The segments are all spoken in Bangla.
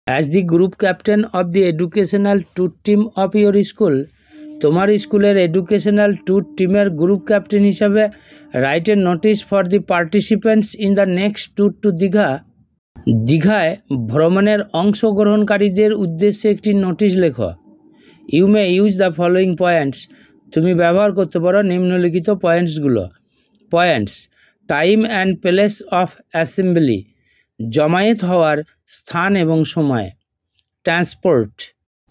As the group captain of the educational tour team of your school, তোমার স্কুলের এডুকেশনাল ট্যুর টিমের গ্রুপ ক্যাপ্টেন হিসাবে write a notice for the participants in the next tour to Digha. দীঘায় ভ্রমণের অংশগ্রহণকারীদের উদ্দেশ্যে একটি নোটিশ লেখো। You may use the following points, তুমি ব্যবহার করতে পারো নিম্নলিখিত পয়েন্টসগুলো। Points: time and place of assembly, জমায়েত হওয়ার স্থান এবং সময়। ট্রান্সপোর্ট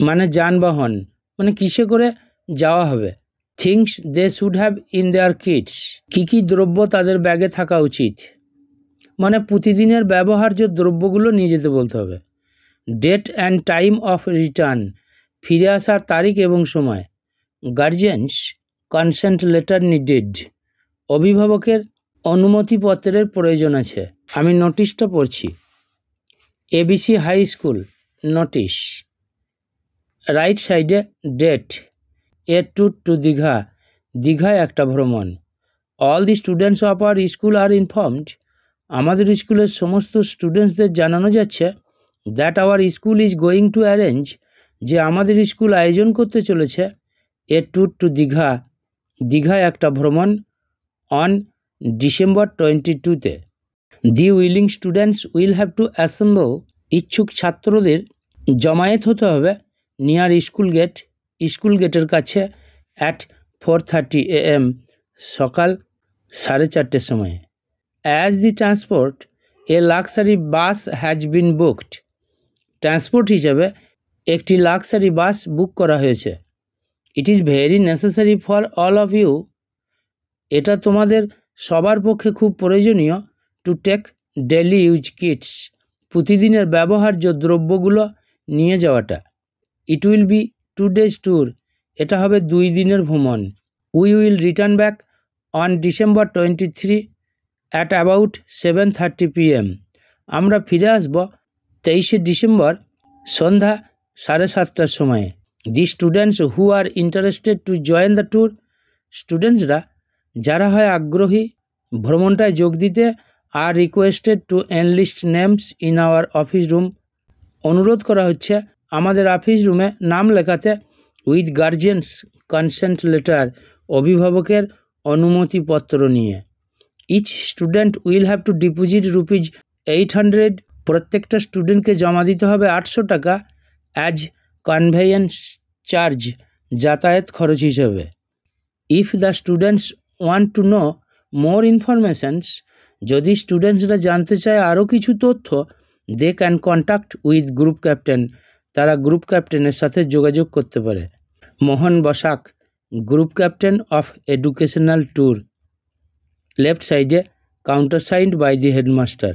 মানে যানবাহন, মানে কিসে করে যাওয়া হবে। Things they should have in their kits, কী কী দ্রব্য তাদের ব্যাগে থাকা উচিত, মানে প্রতিদিনের ব্যবহার্য দ্রব্যগুলো নিয়ে যেতে বলতে হবে। Date and time of return, ফিরে আসার তারিখ এবং সময়। গার্জিয়ানস কনসেন্ট লেটার নিডেড, অভিভাবকের অনুমতিপত্রের প্রয়োজন আছে। আমি নোটিশটা পড়ছি। ABC high school notice, right সাইডে date, a tour to Digha, দীঘায় একটা ভ্রমণ। All the students of our school are informed, আমাদের স্কুলের সমস্ত স্টুডেন্টসদের জানানো যাচ্ছে that our school is going to arrange, যে আমাদের স্কুল আয়োজন করতে চলেছে এ ট্যুর টু দীঘা, দীঘায় একটা ভ্রমণ, অন ডিসেম্বর 22-তে। The willing students will have to assemble, ইচ্ছুক ছাত্রদের জমায়েত হতে হবে নিয়ার স্কুল গেট, স্কুল গেটের কাছে, অ্যাট 4:30 AM, সকাল 4:30 সময়ে। As the transport, a luxury bus has been booked, transport হিসাবে একটি লাক্সারি বাস বুক করা হয়েছে। It is very necessary for all of you, এটা তোমাদের সবার পক্ষে খুব প্রয়োজনীয়। To take daily use kits, প্রতিদিনের ব্যবহার্য দ্রব্যগুলো নিয়ে যাওয়াটা। It will be 2 days tour, এটা হবে 2 দিনের ভ্রমণ। We will return back on December 23 at about 7:30 PM, আমরা ফিরে আসব 23শে ডিসেম্বর সন্ধ্যা 7:30টার সময়ে। The students who are interested to join the tour, স্টুডেন্টসরা যারা হয় আগ্রহী ভ্রমণটায় যোগ দিতে, আর requested to enlist names in our office room, অনুরোধ করা হচ্ছে আমাদের অফিস রুমে নাম লেখাতে, উইথ গার্জিয়ানস কনসেন্ট লেটার, অভিভাবকের অনুমতিপত্র নিয়ে। Each student will have to deposit ₹800, প্রত্যেকটা স্টুডেন্টকে জমা দিতে হবে 800 টাকা, অ্যাজ কনভেয়েন্স চার্জ, যাতায়াত খরচ হিসেবে। If the students want to know more informations, যদি স্টুডেন্টসরা জানতে চায় আরও কিছু তথ্য, they can contact with group captain, তারা গ্রুপ ক্যাপ্টেনের সাথে যোগাযোগ করতে পারে। Mohan Basak, group captain of educational tour, left সাইডে, কাউন্টারসাইন্ড বাই দি হেডমাস্টার।